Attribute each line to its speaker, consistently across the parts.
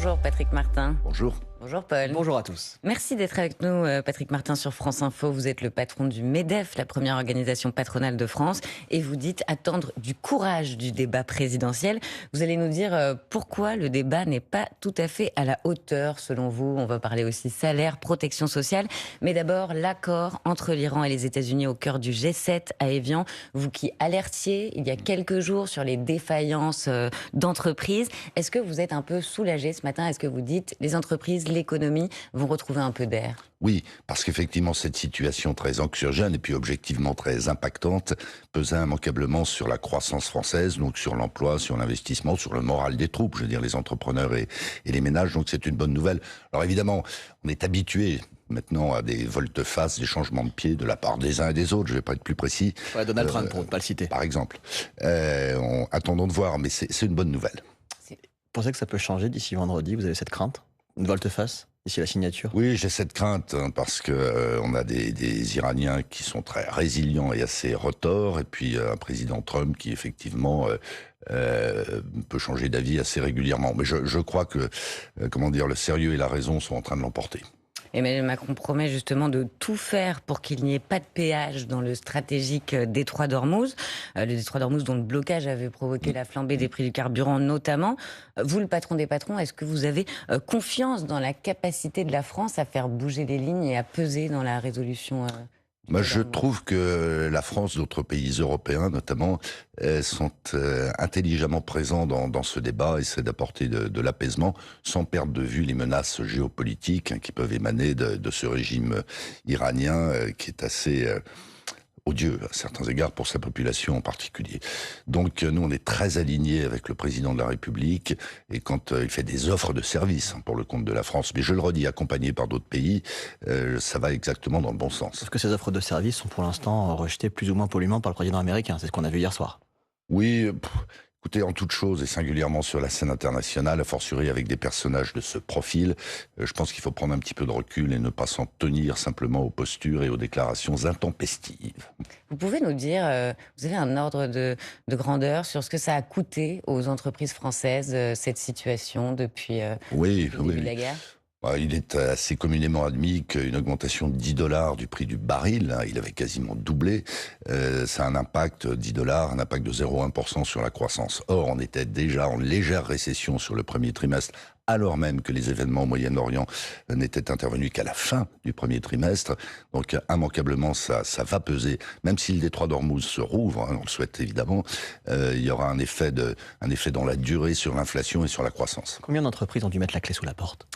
Speaker 1: Bonjour Patrick Martin.
Speaker 2: Bonjour.
Speaker 1: Bonjour Paul.
Speaker 3: Bonjour à tous.
Speaker 1: Merci d'être avec nous Patrick Martin sur France Info. Vous êtes le patron du MEDEF, la première organisation patronale de France, et vous dites attendre du courage du débat présidentiel. Vous allez nous dire pourquoi le débat n'est pas tout à fait à la hauteur selon vous. On va parler aussi salaire, protection sociale, mais d'abord l'accord entre l'Iran et les États-Unis au cœur du G7 à Évian. Vous qui alertiez il y a quelques jours sur les défaillances d'entreprises, est-ce que vous êtes un peu soulagé ce matin? Est-ce que vous dites les entreprises, l'économie vont retrouver un peu d'air?
Speaker 2: Oui, parce qu'effectivement, cette situation très anxiogène et puis objectivement très impactante pesait immanquablement sur la croissance française, donc sur l'emploi, sur l'investissement, sur le moral des troupes, je veux dire les entrepreneurs et les ménages, donc c'est une bonne nouvelle. Alors évidemment, on est habitué maintenant à des volte-face, des changements de pied de la part des uns et des autres, je ne vais pas être plus précis.
Speaker 3: Ouais, Donald Trump, pour ne pas le citer.
Speaker 2: Par exemple. Attendons de voir, mais c'est une bonne nouvelle.
Speaker 3: Vous pensez que ça peut changer d'ici vendredi? Vous avez cette crainte? Une volte-face d'ici la signature?
Speaker 2: Oui, j'ai cette crainte parce que on a des Iraniens qui sont très résilients et assez retors, et puis un président Trump qui effectivement peut changer d'avis assez régulièrement. Mais je crois que le sérieux et la raison sont en train de l'emporter.
Speaker 1: Emmanuel Macron promet justement de tout faire pour qu'il n'y ait pas de péage dans le stratégique détroit d'Ormuz. Le détroit d'Ormuz dont le blocage avait provoqué la flambée des prix du carburant notamment. Vous, le patron des patrons, est-ce que vous avez confiance dans la capacité de la France à faire bouger les lignes et à peser dans la résolution
Speaker 2: Moi, je trouve que la France, d'autres pays européens notamment, sont intelligemment présents dans ce débat, essaient d'apporter de l'apaisement, sans perdre de vue les menaces géopolitiques qui peuvent émaner de ce régime iranien qui est assez odieux à certains égards pour sa population en particulier. Donc nous, on est très alignés avec le président de la République, et quand il fait des offres de services pour le compte de la France, mais je le redis, accompagné par d'autres pays, ça va exactement dans le bon sens.
Speaker 3: Sauf que ces offres de services sont pour l'instant rejetées plus ou moins poliment par le président américain, c'est ce qu'on a vu hier soir.
Speaker 2: Oui, écoutez, en toute chose, et singulièrement sur la scène internationale, a fortiori avec des personnages de ce profil, je pense qu'il faut prendre un petit peu de recul et ne pas s'en tenir simplement aux postures et aux déclarations intempestives.
Speaker 1: Vous pouvez nous dire, vous avez un ordre de grandeur sur ce que ça a coûté aux entreprises françaises, cette situation depuis
Speaker 2: Oui,
Speaker 1: le début de la guerre?
Speaker 2: Il est assez communément admis qu'une augmentation de $10 du prix du baril, il avait quasiment doublé, ça a un impact, $10, un impact de 0,1% sur la croissance. Or, on était déjà en légère récession sur le premier trimestre, alors même que les événements au Moyen-Orient n'étaient intervenus qu'à la fin du premier trimestre. Donc, immanquablement, ça va peser. Même si le détroit d'Ormuz se rouvre, on le souhaite évidemment, il y aura un effet dans la durée sur l'inflation et sur la croissance.
Speaker 3: Combien d'entreprises ont dû mettre la clé sous la porte?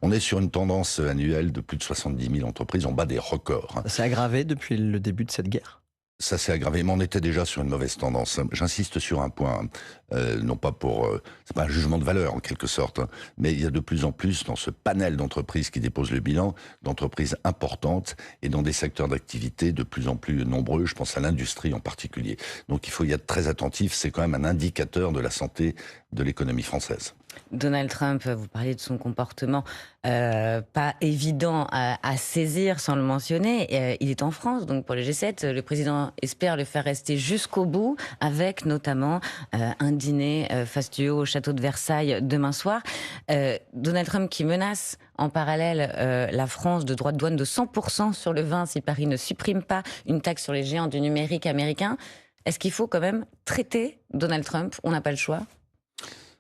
Speaker 2: On est sur une tendance annuelle de plus de 70 000 entreprises, on bat des records.
Speaker 3: Ça s'est aggravé depuis le début de cette guerre?
Speaker 2: Ça s'est aggravé, mais on était déjà sur une mauvaise tendance. J'insiste sur un point, non pas pour... c'est pas un jugement de valeur en quelque sorte, mais il y a de plus en plus dans ce panel d'entreprises qui déposent le bilan, d'entreprises importantes et dans des secteurs d'activité de plus en plus nombreux, je pense à l'industrie en particulier. Donc il faut y être très attentif, c'est quand même un indicateur de la santé de l'économie française.
Speaker 1: Donald Trump, vous parliez de son comportement pas évident à saisir sans le mentionner. Il est en France, donc pour le G7, le président espère le faire rester jusqu'au bout, avec notamment un dîner fastueux au château de Versailles demain soir. Donald Trump qui menace en parallèle la France de droits de douane de 100% sur le vin si Paris ne supprime pas une taxe sur les géants du numérique américain. Est-ce qu'il faut quand même traiter Donald Trump? On n'a pas le choix.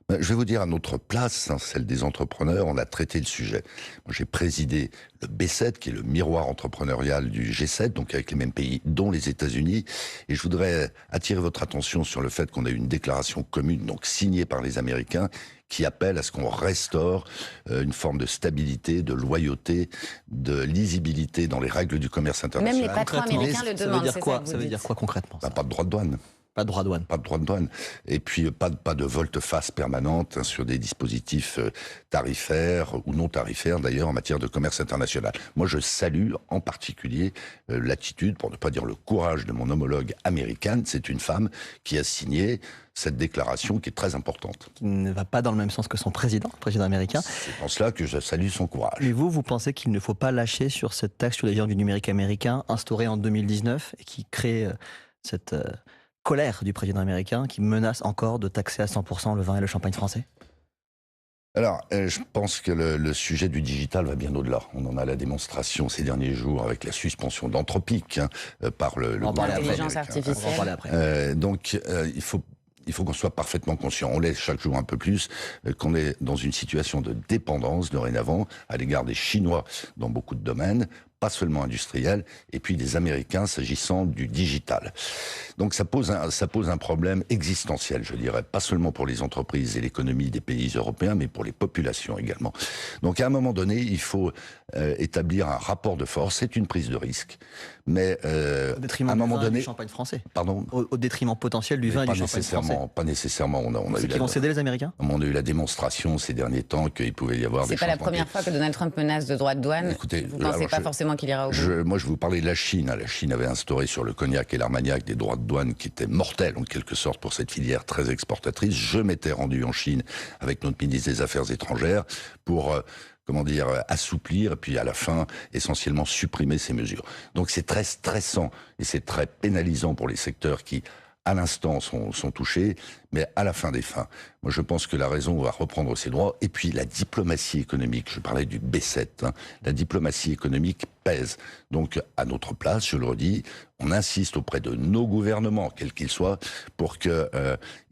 Speaker 2: Je vais vous dire à notre place, celle des entrepreneurs, on a traité le sujet. Moi, j'ai présidé le B7, qui est le miroir entrepreneurial du G7, donc avec les mêmes pays, dont les États-Unis. Et je voudrais attirer votre attention sur le fait qu'on a eu une déclaration commune, donc signée par les Américains, qui appelle à ce qu'on restaure une forme de stabilité, de loyauté, de lisibilité dans les règles du commerce international.
Speaker 1: Même les patrons américains le demandent.
Speaker 3: Ça veut dire quoi concrètement?
Speaker 2: Pas de droit de douane.
Speaker 3: Pas de droit de douane.
Speaker 2: Pas de droit de douane. Et puis pas de volte-face permanente sur des dispositifs tarifaires ou non tarifaires d'ailleurs en matière de commerce international. Moi je salue en particulier l'attitude, pour ne pas dire le courage de mon homologue américaine. C'est une femme qui a signé cette déclaration qui est très importante.
Speaker 3: Qui ne va pas dans le même sens que son président, le président américain.
Speaker 2: C'est en cela que je salue son courage.
Speaker 3: Mais vous pensez qu'il ne faut pas lâcher sur cette taxe sur les géants du numérique américain instaurée en 2019 et qui crée cette... colère du président américain qui menace encore de taxer à 100% le vin et le champagne français?
Speaker 2: Alors, je pense que le sujet du digital va bien au-delà. On en a la démonstration ces derniers jours avec la suspension d'Anthropic par le gouvernement
Speaker 1: L'intelligence
Speaker 2: américain.
Speaker 1: artificielle.
Speaker 3: On va en parler après.
Speaker 2: Donc, il faut qu'on soit parfaitement conscient. On l'est chaque jour un peu plus, qu'on est dans une situation de dépendance dorénavant à l'égard des Chinois dans beaucoup de domaines, pas seulement industriels, et puis des Américains s'agissant du digital. Donc ça pose un problème existentiel, je dirais, pas seulement pour les entreprises et l'économie des pays européens, mais pour les populations également. Donc à un moment donné, il faut établir un rapport de force. C'est une prise de risque, mais
Speaker 3: Au détriment
Speaker 2: à un moment
Speaker 3: du vin et
Speaker 2: donné,
Speaker 3: du champagne français.
Speaker 2: pardon.
Speaker 3: Au détriment potentiel du vin et
Speaker 2: Pas
Speaker 3: du champagne français.
Speaker 2: pas nécessairement. On a
Speaker 3: C'est
Speaker 2: eu
Speaker 3: qui vont céder les Américains?
Speaker 2: on a eu la démonstration ces derniers temps qu'il pouvait y avoir des
Speaker 1: C'est pas la
Speaker 2: changements.
Speaker 1: première fois que Donald Trump menace de droits de douane.
Speaker 2: Écoutez,
Speaker 1: Vous pensez
Speaker 2: alors
Speaker 1: pas forcément qu'il ira au bout?
Speaker 2: Moi, je vous parlais de la Chine. La Chine avait instauré sur le cognac et l'armagnac des droits de douane qui étaient mortels, en quelque sorte, pour cette filière très exportatrice. Je m'étais rendu en Chine avec notre ministre des Affaires étrangères pour assouplir, et puis à la fin, essentiellement supprimer ces mesures. Donc c'est très stressant et c'est très pénalisant pour les secteurs qui, à l'instant, sont touchés, mais à la fin des fins, moi je pense que la raison va reprendre ses droits, et puis la diplomatie économique, je parlais du B7, la diplomatie économique pèse. Donc à notre place, je le redis, on insiste auprès de nos gouvernements, quels qu'ils soient, pour qu'ils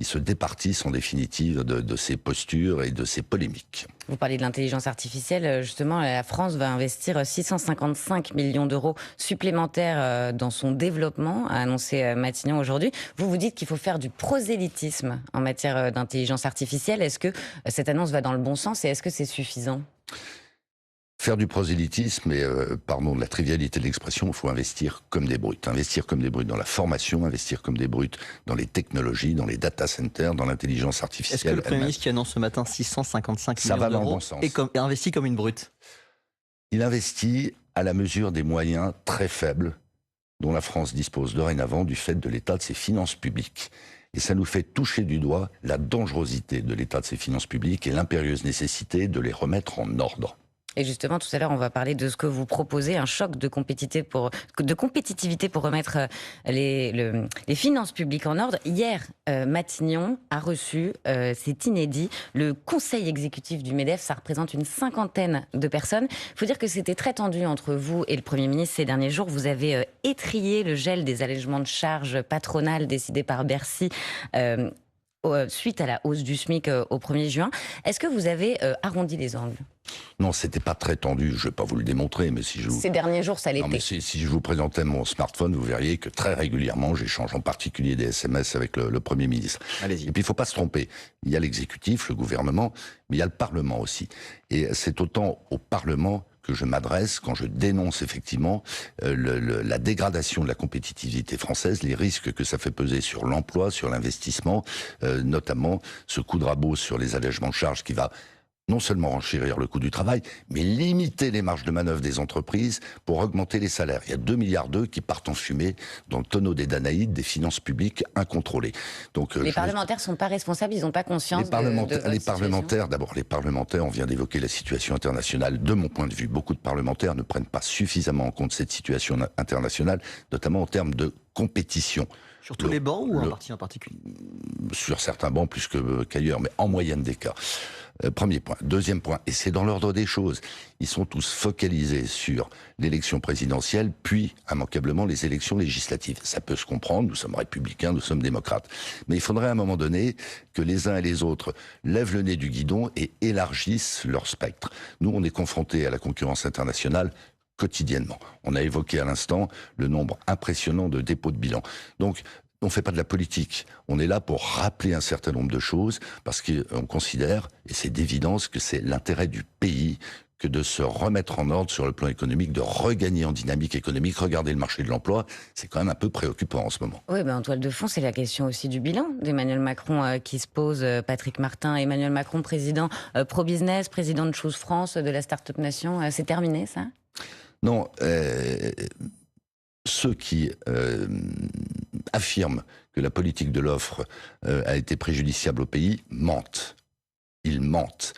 Speaker 2: se départissent en définitive de ces postures et de ces polémiques.
Speaker 1: Vous parlez de l'intelligence artificielle. Justement, la France va investir 655 millions d'euros supplémentaires dans son développement, a annoncé Matignon aujourd'hui. Vous dites qu'il faut faire du prosélytisme en matière d'intelligence artificielle. Est-ce que cette annonce va dans le bon sens et est-ce que c'est suffisant ?
Speaker 2: Faire du prosélytisme, et pardon de la trivialité de l'expression, il faut investir comme des brutes. Investir comme des brutes dans la formation, investir comme des brutes dans les technologies, dans les data centers, dans l'intelligence artificielle.
Speaker 3: Est-ce que le Premier ministre qui annonce ce matin 655
Speaker 2: Ça va
Speaker 3: millions
Speaker 2: dans le
Speaker 3: d'euros
Speaker 2: bon sens.
Speaker 3: est investi comme une brute?
Speaker 2: Il investit à la mesure des moyens très faibles dont la France dispose dorénavant du fait de l'état de ses finances publiques. Et ça nous fait toucher du doigt la dangerosité de l'état de ses finances publiques et l'impérieuse nécessité de les remettre en ordre.
Speaker 1: Et justement, tout à l'heure, on va parler de ce que vous proposez, un choc de compétitivité pour remettre les finances publiques en ordre. Hier, Matignon a reçu, c'est inédit, le conseil exécutif du MEDEF. Ça représente une 50aine de personnes. Il faut dire que c'était très tendu entre vous et le Premier ministre ces derniers jours. Vous avez étrillé le gel des allègements de charges patronales décidés par Bercy suite à la hausse du SMIC au 1er juin. Est-ce que vous avez arrondi les angles ?
Speaker 2: Non, c'était pas très tendu, je vais pas vous le démontrer, mais si je vous...
Speaker 1: Ces derniers jours, ça l'était.
Speaker 2: Non, mais si je vous présentais mon smartphone, vous verriez que très régulièrement, j'échange en particulier des SMS avec le Premier ministre.
Speaker 3: Allez-y.
Speaker 2: Et puis, il faut pas se tromper. Il y a l'exécutif, le gouvernement, mais il y a le Parlement aussi. Et c'est autant au Parlement que je m'adresse quand je dénonce effectivement la dégradation de la compétitivité française, les risques que ça fait peser sur l'emploi, sur l'investissement, notamment ce coup de rabot sur les allègements de charges qui va non seulement renchérir le coût du travail, mais limiter les marges de manœuvre des entreprises pour augmenter les salaires. Il y a 2,2 milliards qui partent en fumée dans le tonneau des Danaïdes des finances publiques incontrôlées. Donc,
Speaker 1: les parlementaires ne sont pas responsables, ils n'ont pas conscience de
Speaker 2: les parlementaires, d'abord les parlementaires, on vient d'évoquer la situation internationale. De mon point de vue, beaucoup de parlementaires ne prennent pas suffisamment en compte cette situation internationale, notamment en termes de compétition.
Speaker 3: Sur tous les bancs ou un parti en particulier?
Speaker 2: Sur certains bancs plus qu'ailleurs, mais en moyenne des cas. Premier point. Deuxième point, et c'est dans l'ordre des choses, ils sont tous focalisés sur l'élection présidentielle, puis immanquablement les élections législatives. Ça peut se comprendre, nous sommes républicains, nous sommes démocrates. Mais il faudrait à un moment donné que les uns et les autres lèvent le nez du guidon et élargissent leur spectre. Nous, on est confrontés à la concurrence internationale quotidiennement. On a évoqué à l'instant le nombre impressionnant de dépôts de bilan. Donc, on ne fait pas de la politique. On est là pour rappeler un certain nombre de choses parce qu'on considère, et c'est d'évidence, que c'est l'intérêt du pays que de se remettre en ordre sur le plan économique, de regagner en dynamique économique. Regardez le marché de l'emploi, c'est quand même un peu préoccupant en ce moment.
Speaker 1: Oui, en toile de fond, c'est la question aussi du bilan d'Emmanuel Macron qui se pose. Patrick Martin, Emmanuel Macron, président pro-business, président de Choose France, de la Start-up Nation. C'est terminé, ça ?
Speaker 2: Non, ceux qui affirment que la politique de l'offre a été préjudiciable au pays mentent. Ils mentent.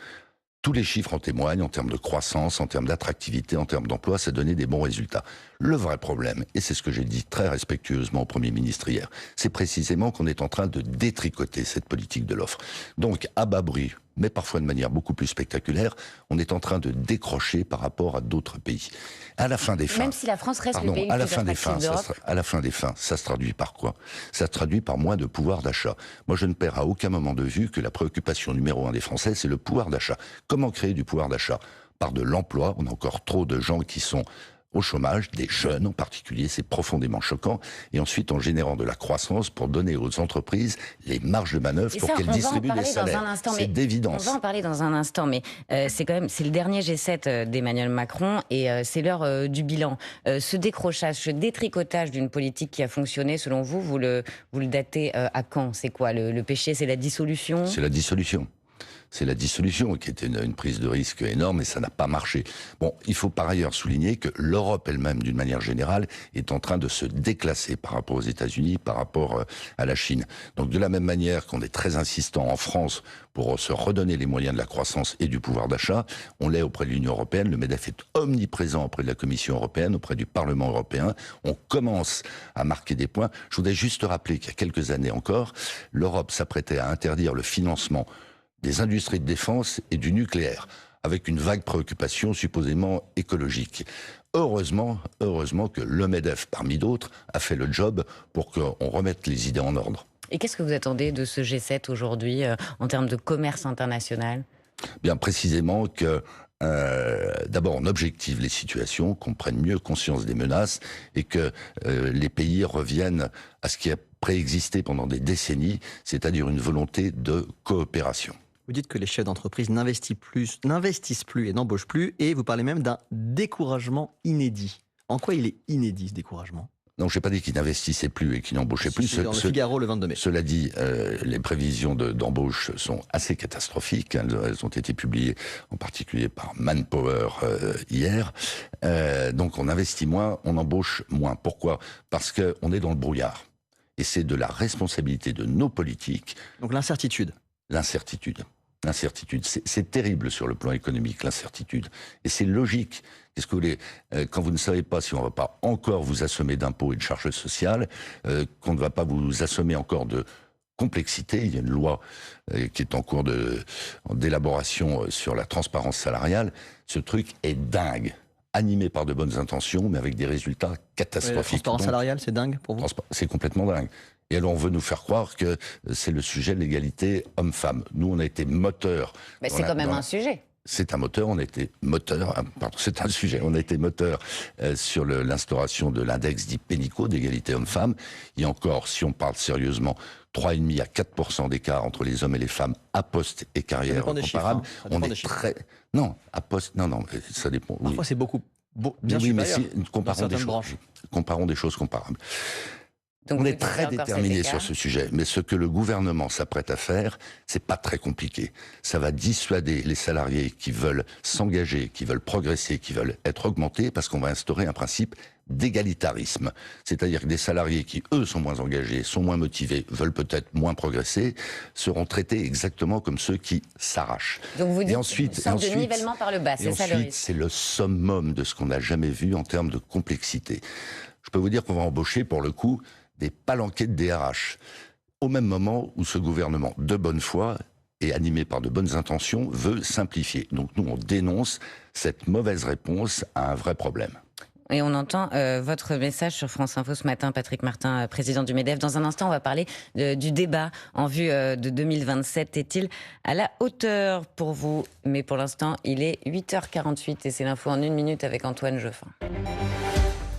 Speaker 2: Tous les chiffres en témoignent en termes de croissance, en termes d'attractivité, en termes d'emploi, ça donnait des bons résultats. Le vrai problème, et c'est ce que j'ai dit très respectueusement au Premier ministre hier, c'est précisément qu'on est en train de détricoter cette politique de l'offre. Donc, à bas bruit, mais parfois de manière beaucoup plus spectaculaire, on est en train de décrocher par rapport à d'autres pays. À la fin des fins...
Speaker 1: Même si la France reste le pays le plus attractif d'Europe.
Speaker 2: À la fin des fins, ça se traduit par quoi? Ça se traduit par moins de pouvoir d'achat. Moi, je ne perds à aucun moment de vue que la préoccupation numéro 1 des Français, c'est le pouvoir d'achat. Comment créer du pouvoir d'achat? Par de l'emploi. On a encore trop de gens qui sont au chômage, des jeunes en particulier, c'est profondément choquant, et ensuite en générant de la croissance pour donner aux entreprises les marges de manœuvre pour qu'elles distribuent des salaires. C'est d'évidence.
Speaker 1: On va en parler dans un instant, mais c'est le dernier G7 d'Emmanuel Macron, et c'est l'heure du bilan. Ce décrochage, ce détricotage d'une politique qui a fonctionné, selon vous, vous le datez à quand? C'est quoi le péché? C'est la dissolution?
Speaker 2: C'est la dissolution. C'est la dissolution qui était une prise de risque énorme et ça n'a pas marché. Bon, il faut par ailleurs souligner que l'Europe elle-même, d'une manière générale, est en train de se déclasser par rapport aux États-Unis, par rapport à la Chine. Donc de la même manière qu'on est très insistant en France pour se redonner les moyens de la croissance et du pouvoir d'achat, on l'est auprès de l'Union européenne. Le MEDEF est omniprésent auprès de la Commission européenne, auprès du Parlement européen. On commence à marquer des points. Je voudrais juste rappeler qu'il y a quelques années encore, l'Europe s'apprêtait à interdire le financement des industries de défense et du nucléaire, avec une vague préoccupation supposément écologique. Heureusement que le MEDEF, parmi d'autres, a fait le job pour qu'on remette les idées en ordre.
Speaker 1: Et qu'est-ce que vous attendez de ce G7 aujourd'hui en termes de commerce international?
Speaker 2: Bien précisément que d'abord on objective les situations, qu'on prenne mieux conscience des menaces et que les pays reviennent à ce qui a préexisté pendant des décennies, c'est-à-dire une volonté de coopération.
Speaker 3: Vous dites que les chefs d'entreprise n'investissent plus et n'embauchent plus, et vous parlez même d'un découragement inédit. En quoi il est inédit, ce découragement?
Speaker 2: Non, je n'ai pas dit qu'ils n'investissaient plus et qu'ils n'embauchaient plus.
Speaker 3: C'est dans le Figaro le 22 mai.
Speaker 2: Cela dit, les prévisions d'embauche sont assez catastrophiques. Elles ont été publiées en particulier par Manpower hier. Donc on investit moins, on embauche moins. Pourquoi? Parce qu'on est dans le brouillard. Et c'est de la responsabilité de nos politiques.
Speaker 3: Donc l'incertitude.
Speaker 2: L'incertitude. C'est terrible sur le plan économique, l'incertitude. Et c'est logique. Qu'est-ce que vous voulez? Quand vous ne savez pas si on ne va pas encore vous assommer d'impôts et de charges sociales, qu'on ne va pas vous assommer encore de complexité. Il y a une loi qui est en cours d'élaboration sur la transparence salariale. Ce truc est dingue. Animé par de bonnes intentions, mais avec des résultats catastrophiques.
Speaker 3: La transparence salariale, c'est dingue pour vous?
Speaker 2: C'est complètement dingue. Et alors on veut nous faire croire que c'est le sujet de l'égalité homme-femme. Nous, on a été moteur.
Speaker 1: Mais c'est quand même un sujet.
Speaker 2: C'est un moteur, on a été moteur, c'est un sujet, on a été moteur sur l'instauration de l'index dit Pénicaud d'égalité homme-femme. Il y a encore, si on parle sérieusement, 3,5 à 4% d'écart entre les hommes et les femmes à poste et carrière comparable. On est très... Non, à poste, non, ça dépend.
Speaker 3: Parfois c'est beaucoup, bien
Speaker 2: oui,
Speaker 3: supérieur.
Speaker 2: Mais si, comparons des choses comparables.
Speaker 1: Donc
Speaker 2: on est très déterminé sur ce sujet, mais ce que le gouvernement s'apprête à faire, c'est pas très compliqué. Ça va dissuader les salariés qui veulent s'engager, qui veulent progresser, qui veulent être augmentés, parce qu'on va instaurer un principe d'égalitarisme. C'est-à-dire que des salariés qui, eux, sont moins engagés, sont moins motivés, veulent peut-être moins progresser, seront traités exactement comme ceux qui s'arrachent.
Speaker 1: Donc vous dites de nivellement par le bas, c'est ça le risque.
Speaker 2: C'est le summum de ce qu'on n'a jamais vu en termes de complexité. Je peux vous dire qu'on va embaucher, pour le coup, des palanquets de DRH. Au même moment où ce gouvernement, de bonne foi et animé par de bonnes intentions, veut simplifier. Donc nous, on dénonce cette mauvaise réponse à un vrai problème.
Speaker 1: Et on entend votre message sur France Info ce matin, Patrick Martin, président du MEDEF. Dans un instant, on va parler du débat en vue de 2027. Est-il à la hauteur pour vous? Mais pour l'instant, il est 8h48 et c'est l'info en 1 minute avec Antoine Geoffin.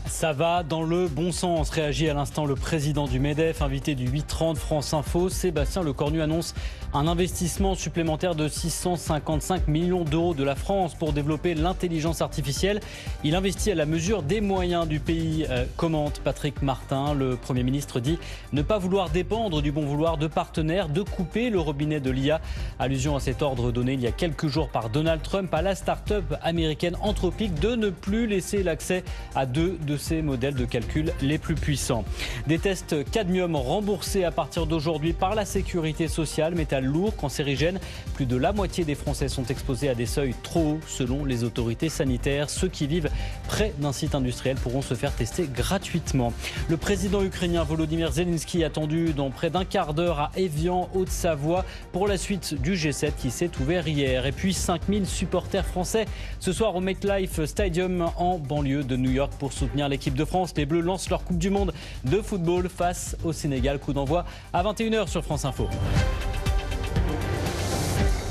Speaker 4: Ça va dans le bon sens, réagit à l'instant le président du MEDEF, invité du 8h30 France Info. Sébastien Lecornu annonce un investissement supplémentaire de 655 millions d'euros de la France pour développer l'intelligence artificielle. Il investit à la mesure des moyens du pays, commente Patrick Martin. Le Premier ministre dit ne pas vouloir dépendre du bon vouloir de partenaires, de couper le robinet de l'IA. Allusion à cet ordre donné il y a quelques jours par Donald Trump à la start-up américaine Anthropic de ne plus laisser l'accès à 2 de de ses modèles de calcul les plus puissants. Des tests cadmium remboursés à partir d'aujourd'hui par la sécurité sociale, métal lourd, cancérigène. Plus de la moitié des Français sont exposés à des seuils trop hauts selon les autorités sanitaires. Ceux qui vivent près d'un site industriel pourront se faire tester gratuitement. Le président ukrainien Volodymyr Zelensky attendu dans près d'un quart d'heure à Évian, Haute-Savoie, pour la suite du G7 qui s'est ouvert hier. Et puis 5000 supporters français ce soir au MetLife Stadium en banlieue de New York pour soutenir l'équipe de France. Les Bleus lancent leur Coupe du Monde de football face au Sénégal. Coup d'envoi à 21h sur France Info.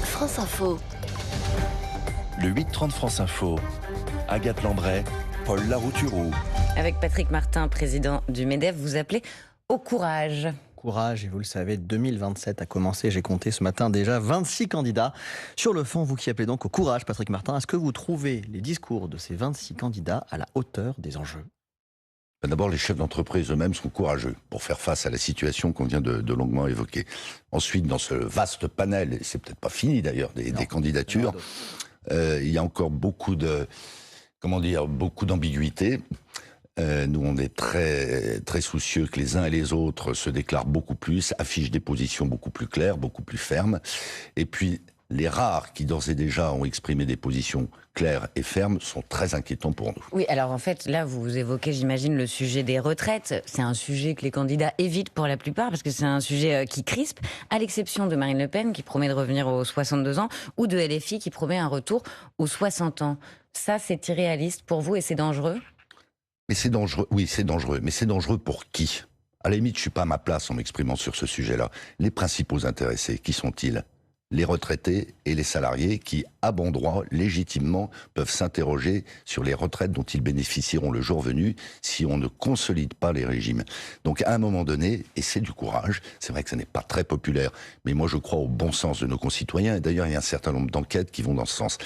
Speaker 5: France Info.
Speaker 6: Le 8-30 France Info. Agathe Landray, Paul Larouturou.
Speaker 1: Avec Patrick Martin, président du MEDEF, vous appelez au courage.
Speaker 3: Courage, et vous le savez, 2027 a commencé. J'ai compté ce matin déjà 26 candidats. Sur le fond, vous qui appelez donc au courage, Patrick Martin, est-ce que vous trouvez les discours de ces 26 candidats à la hauteur des enjeux ?
Speaker 2: D'abord, les chefs d'entreprise eux-mêmes sont courageux pour faire face à la situation qu'on vient de longuement évoquer. Ensuite, dans ce vaste panel, et c'est peut-être pas fini d'ailleurs, des candidatures, il y a encore beaucoup d'ambiguïté. Nous, on est très, très soucieux que les uns et les autres se déclarent beaucoup plus, affichent des positions beaucoup plus claires, beaucoup plus fermes. Et puis, les rares qui d'ores et déjà ont exprimé des positions claires et fermes sont très inquiétants pour nous.
Speaker 1: Oui, alors en fait, là, vous évoquez, j'imagine, le sujet des retraites. C'est un sujet que les candidats évitent pour la plupart, parce que c'est un sujet qui crispe, à l'exception de Marine Le Pen, qui promet de revenir aux 62 ans, ou de LFI, qui promet un retour aux 60 ans. Ça, c'est irréaliste pour vous et c'est dangereux ?
Speaker 2: Mais c'est dangereux, oui, c'est dangereux. Mais c'est dangereux pour qui ? À la limite, je ne suis pas à ma place en m'exprimant sur ce sujet-là. Les principaux intéressés, qui sont-ils ? Les retraités et les salariés qui, à bon droit, légitimement, peuvent s'interroger sur les retraites dont ils bénéficieront le jour venu si on ne consolide pas les régimes. Donc à un moment donné, et c'est du courage, c'est vrai que ce n'est pas très populaire, mais moi je crois au bon sens de nos concitoyens, et d'ailleurs il y a un certain nombre d'enquêtes qui vont dans ce sens.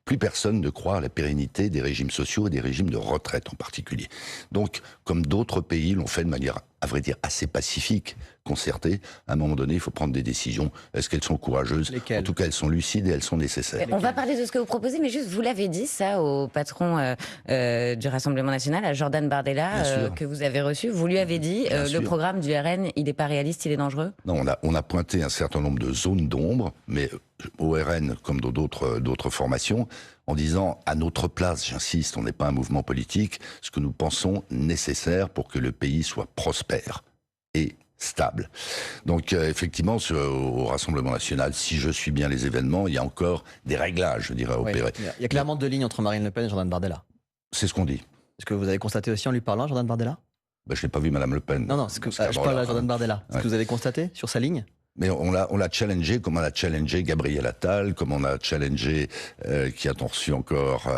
Speaker 2: Plus personne ne croit à la pérennité des régimes sociaux et des régimes de retraite en particulier. Donc, comme d'autres pays l'ont fait de manière, à vrai dire, assez pacifique, concertée, à un moment donné, il faut prendre des décisions. Est-ce qu'elles sont courageuses ?
Speaker 3: Lesquelles ?
Speaker 2: En tout cas, elles sont lucides et elles sont nécessaires.
Speaker 1: On va parler de ce que vous proposez, mais juste, vous l'avez dit, ça, au patron du Rassemblement National, à Jordan Bardella, que vous avez reçu. Vous lui avez dit, le programme du RN, il n'est pas réaliste, il est dangereux ?
Speaker 2: Non, on a pointé un certain nombre de zones d'ombre, mais au RN, comme dans d'autres formations, en disant, à notre place, j'insiste, on n'est pas un mouvement politique, ce que nous pensons nécessaire pour que le pays soit prospère et stable. Donc effectivement, au Rassemblement National, si je suis bien les événements, il y a encore des réglages, je dirais, à opérer.
Speaker 3: Il y a clairement deux lignes entre Marine Le Pen et Jordan Bardella.
Speaker 2: C'est ce qu'on dit.
Speaker 3: Est-ce que vous avez constaté aussi en lui parlant, Jordan Bardella ?
Speaker 2: Je n'ai pas vu Madame Le Pen.
Speaker 3: Non, je parle à Jordan Bardella. Est-ce que vous avez constaté sur sa ligne ?
Speaker 2: Mais on l'a challengé comme on a challengé Gabriel Attal, comme on a challengé qui a-t-on reçu encore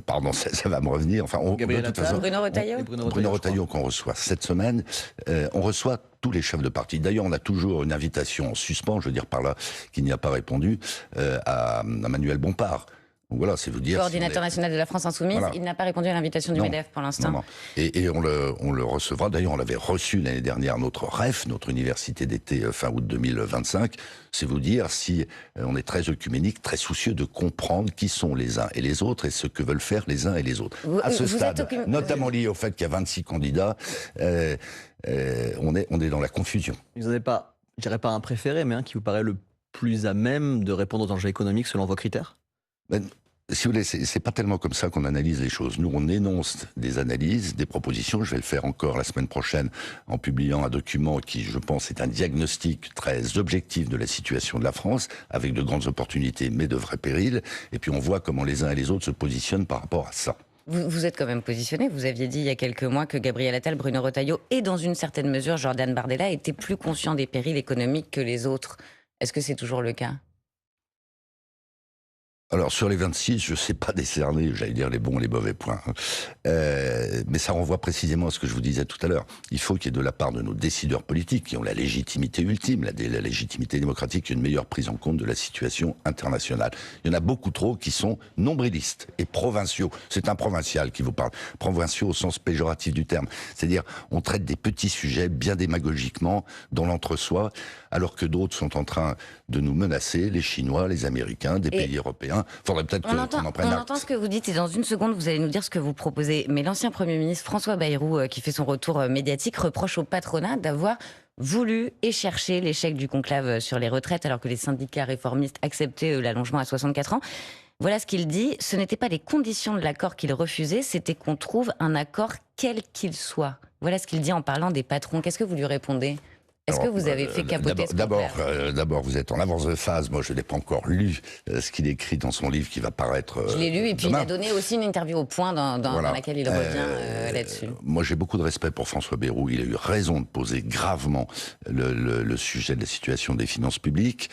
Speaker 2: pardon, ça va me revenir. Enfin,
Speaker 3: Gabriel Attal,
Speaker 1: Bruno Retailleau.
Speaker 2: Bruno Retailleau qu'on reçoit cette semaine. On reçoit tous les chefs de parti. D'ailleurs, on a toujours une invitation en suspens, je veux dire par là, qui n'y a pas répondu, à Manuel Bompard. Donc voilà, c'est vous dire.
Speaker 1: Coordinateur national de la France Insoumise, voilà. Il n'a pas répondu à l'invitation du MEDEF pour l'instant.
Speaker 2: Non. Et on le recevra. D'ailleurs, on l'avait reçu l'année dernière, notre REF, notre université d'été fin août 2025. C'est vous dire si on est très œcuménique, très soucieux de comprendre qui sont les uns et les autres et ce que veulent faire les uns et les autres. À ce stade, notamment lié au fait qu'il y a 26 candidats, on est dans la confusion.
Speaker 3: Vous n'avez pas, je dirais pas un préféré, mais un qui vous paraît le plus à même de répondre aux enjeux économiques selon vos critères ?
Speaker 2: Si vous voulez, c'est pas tellement comme ça qu'on analyse les choses. Nous, on énonce des analyses, des propositions. Je vais le faire encore la semaine prochaine en publiant un document qui, je pense, est un diagnostic très objectif de la situation de la France, avec de grandes opportunités, mais de vrais périls. Et puis, on voit comment les uns et les autres se positionnent par rapport à ça.
Speaker 1: Vous êtes quand même positionné. Vous aviez dit il y a quelques mois que Gabriel Attal, Bruno Retailleau et, dans une certaine mesure, Jordan Bardella étaient plus conscients des périls économiques que les autres. Est-ce que c'est toujours le cas ?
Speaker 2: Alors, sur les 26, je ne sais pas décerner, j'allais dire, les bons et les mauvais points. Mais ça renvoie précisément à ce que je vous disais tout à l'heure. Il faut qu'il y ait de la part de nos décideurs politiques, qui ont la légitimité ultime, la légitimité démocratique, une meilleure prise en compte de la situation internationale. Il y en a beaucoup trop qui sont nombrilistes et provinciaux. C'est un provincial qui vous parle. Provinciaux au sens péjoratif du terme. C'est-à-dire, on traite des petits sujets bien démagogiquement, dans l'entre-soi, alors que d'autres sont en train de nous menacer, les Chinois, les Américains, des pays européens. Il faudrait peut-être qu'on en prenne acte.
Speaker 1: On entend ce que vous dites et dans une seconde, vous allez nous dire ce que vous proposez. Mais l'ancien Premier ministre François Bayrou, qui fait son retour médiatique, reproche au patronat d'avoir voulu et cherché l'échec du conclave sur les retraites alors que les syndicats réformistes acceptaient l'allongement à 64 ans. Voilà ce qu'il dit, ce n'étaient pas les conditions de l'accord qu'il refusait, c'était qu'on trouve un accord quel qu'il soit. Voilà ce qu'il dit en parlant des patrons. Qu'est-ce que vous lui répondez ? Est-ce que vous avez fait capoter ce conclave ?
Speaker 2: D'abord, vous êtes en avance de phase. Moi, je n'ai pas encore lu ce qu'il écrit dans son livre qui va paraître
Speaker 1: Je l'ai lu et puis
Speaker 2: demain.
Speaker 1: il a donné aussi une interview au Point dans laquelle il revient là-dessus.
Speaker 2: Moi, j'ai beaucoup de respect pour François Bayrou. Il a eu raison de poser gravement le sujet de la situation des finances publiques.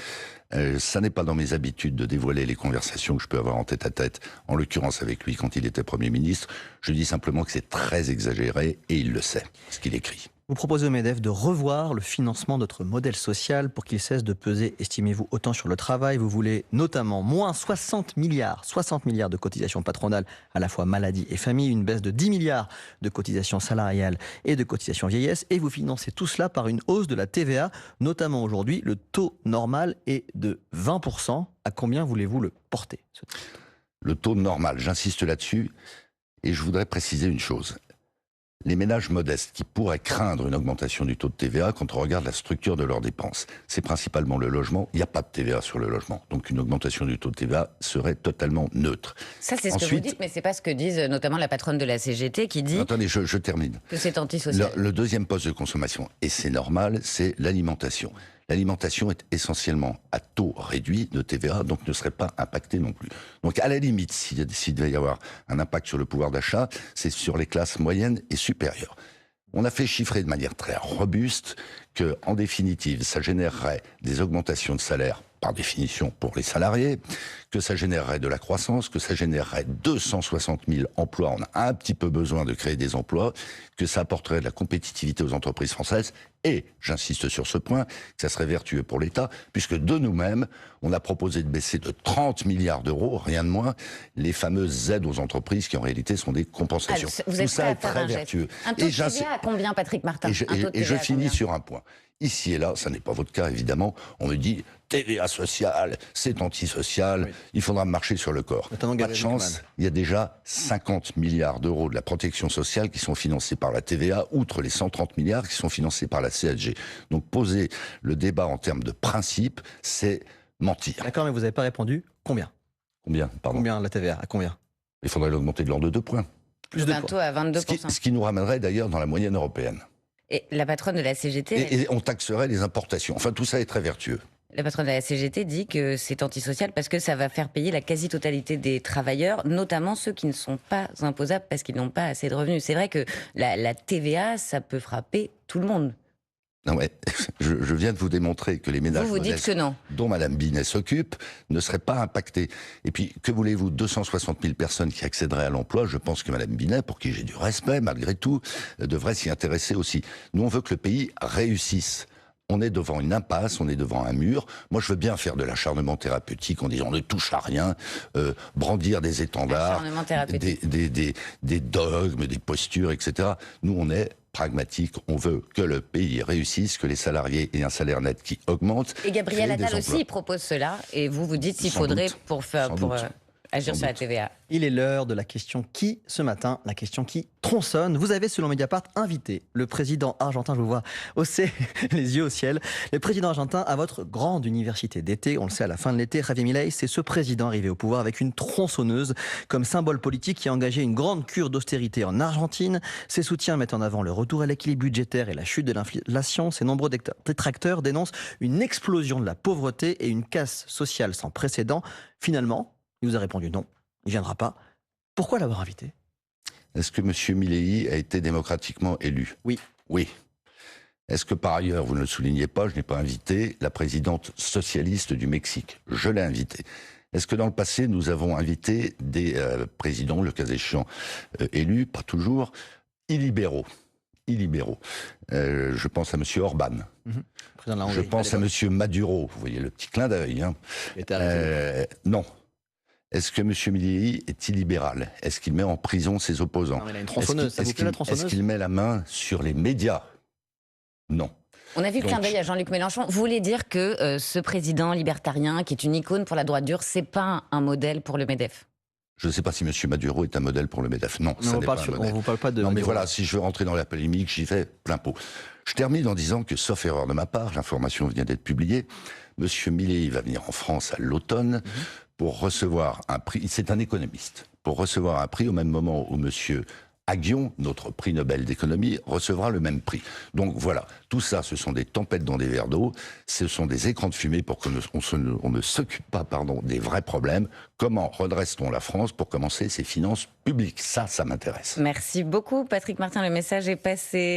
Speaker 2: Ça n'est pas dans mes habitudes de dévoiler les conversations que je peux avoir en tête-à-tête, en l'occurrence avec lui quand il était Premier ministre. Je dis simplement que c'est très exagéré et il le sait, ce qu'il écrit.
Speaker 3: Vous proposez au MEDEF de revoir le financement de notre modèle social pour qu'il cesse de peser, estimez-vous, autant sur le travail. Vous voulez notamment moins 60 milliards de cotisations patronales à la fois maladie et famille, une baisse de 10 milliards de cotisations salariales et de cotisations vieillesse. Et vous financez tout cela par une hausse de la TVA, notamment aujourd'hui. Le taux normal est de 20%. À combien voulez-vous le porter ?
Speaker 2: Le taux normal, j'insiste là-dessus, et je voudrais préciser une chose. Les ménages modestes qui pourraient craindre une augmentation du taux de TVA, quand on regarde la structure de leurs dépenses, c'est principalement le logement. Il n'y a pas de TVA sur le logement. Donc une augmentation du taux de TVA serait totalement neutre.
Speaker 1: Ça, c'est ce que vous dites, mais c'est pas ce que disent notamment la patronne de la CGT qui dit...
Speaker 2: Attendez, je termine.
Speaker 1: Que c'est antisocial.
Speaker 2: Le deuxième poste de consommation, et c'est normal, c'est l'alimentation. L'alimentation est essentiellement à taux réduit de TVA, donc ne serait pas impactée non plus. Donc à la limite, s'il devait y avoir un impact sur le pouvoir d'achat, c'est sur les classes moyennes et supérieures. On a fait chiffrer de manière très robuste que, en définitive, ça générerait des augmentations de salaire, par définition pour les salariés, que ça générerait de la croissance, que ça générerait 260 000 emplois. On a un petit peu besoin de créer des emplois, que ça apporterait de la compétitivité aux entreprises françaises et, j'insiste sur ce point, que ça serait vertueux pour l'État, puisque de nous-mêmes, on a proposé de baisser de 30 milliards d'euros, rien de moins, les fameuses aides aux entreprises qui en réalité sont des compensations.
Speaker 1: Vous êtes
Speaker 2: Tout ça est très vertueux.
Speaker 1: Un taux de TVA à combien, Patrick Martin ?
Speaker 2: Et je finis sur un point. Ici et là, ça n'est pas votre cas évidemment, on me dit TVA sociale, c'est antisocial, oui. Il faudra marcher sur le corps. Pas de chance, il y a déjà 50 milliards d'euros de la protection sociale qui sont financés par la TVA, outre les 130 milliards qui sont financés par la CSG. Donc poser le débat en termes de principe, c'est mentir.
Speaker 3: D'accord, mais vous n'avez pas répondu. Combien ?
Speaker 2: Pardon.
Speaker 3: Combien la TVA ? À combien ?
Speaker 2: Il faudrait l'augmenter de l'ordre de 2 points.
Speaker 1: Plus de bientôt à 22%.
Speaker 2: Ce qui nous ramènerait d'ailleurs dans la moyenne européenne.
Speaker 1: Et la patronne de la CGT...
Speaker 2: Et on taxerait les importations. Enfin, tout ça est très vertueux.
Speaker 1: La patronne de la CGT dit que c'est antisocial parce que ça va faire payer la quasi-totalité des travailleurs, notamment ceux qui ne sont pas imposables parce qu'ils n'ont pas assez de revenus. C'est vrai que la TVA, ça peut frapper tout le monde.
Speaker 2: Non mais, je viens de vous démontrer que les ménages
Speaker 1: vous dites que non.
Speaker 2: Dont Mme Binet s'occupe ne seraient pas impactés. Et puis, que voulez-vous, 260 000 personnes qui accéderaient à l'emploi, je pense que Mme Binet, pour qui j'ai du respect malgré tout, devrait s'y intéresser aussi. Nous, on veut que le pays réussisse. On est devant une impasse, on est devant un mur. Moi, je veux bien faire de l'acharnement thérapeutique en disant on ne touche à rien, brandir des étendards, des dogmes, des postures, etc. Nous, on est pragmatique, on veut que le pays réussisse, que les salariés aient un salaire net qui augmente.
Speaker 1: Et Gabriel Attal aussi propose cela, et vous dites s'il faudrait pour agir sur la TVA.
Speaker 3: Il est l'heure de la question qui, ce matin, la question qui tronçonne. Vous avez, selon Mediapart, invité le président argentin, je vous vois hausser les yeux au ciel, le président argentin à votre grande université d'été, on le sait à la fin de l'été, Javier Milei, c'est ce président arrivé au pouvoir avec une tronçonneuse comme symbole politique qui a engagé une grande cure d'austérité en Argentine. Ses soutiens mettent en avant le retour à l'équilibre budgétaire et la chute de l'inflation. Ses nombreux détracteurs dénoncent une explosion de la pauvreté et une casse sociale sans précédent. Finalement, il vous a répondu non, il ne viendra pas. Pourquoi l'avoir invité ?
Speaker 2: Est-ce que M. Milei a été démocratiquement élu ?
Speaker 3: Oui.
Speaker 2: Oui. Est-ce que par ailleurs, vous ne le soulignez pas, je n'ai pas invité la présidente socialiste du Mexique ? Je l'ai invitée. Est-ce que dans le passé, nous avons invité des présidents, le cas échéant, élus, pas toujours, illibéraux ? Je pense à M. Orban. Je pense à M. Maduro. Vous voyez le petit clin d'œil. Hein. Non. Est-ce que M. Milei est illibéral ? Est-ce qu'il met en prison ses opposants ?
Speaker 3: Non, il a une tronçonneuse. Ça vous plaît, la tronçonneuse ?
Speaker 2: Est-ce qu'il met la main sur les médias ? Non.
Speaker 1: On a vu le clin d'œil à Jean-Luc Mélenchon. Vous voulez dire que ce président libertarien, qui est une icône pour la droite dure, c'est pas un modèle pour le MEDEF?
Speaker 2: Je ne sais pas si M. Maduro est un modèle pour le MEDEF. Non, ça n'est pas un modèle.
Speaker 3: On ne vous parle pas de
Speaker 2: Non, mais
Speaker 3: Maduro.
Speaker 2: voilà, si je veux rentrer dans la polémique, j'y vais plein pot. Je termine en disant que, sauf erreur de ma part, l'information vient d'être publiée, M. Milei va venir en France à l'automne pour recevoir un prix. C'est un économiste. Pour recevoir un prix au même moment où M. Aguillon, notre prix Nobel d'économie, recevra le même prix. Donc voilà, tout ça, ce sont des tempêtes dans des verres d'eau, ce sont des écrans de fumée pour qu'on ne s'occupe pas des vrais problèmes. Comment redresse-t-on la France pour commencer ses finances publiques? Ça m'intéresse.
Speaker 1: Merci beaucoup, Patrick Martin. Le message est passé.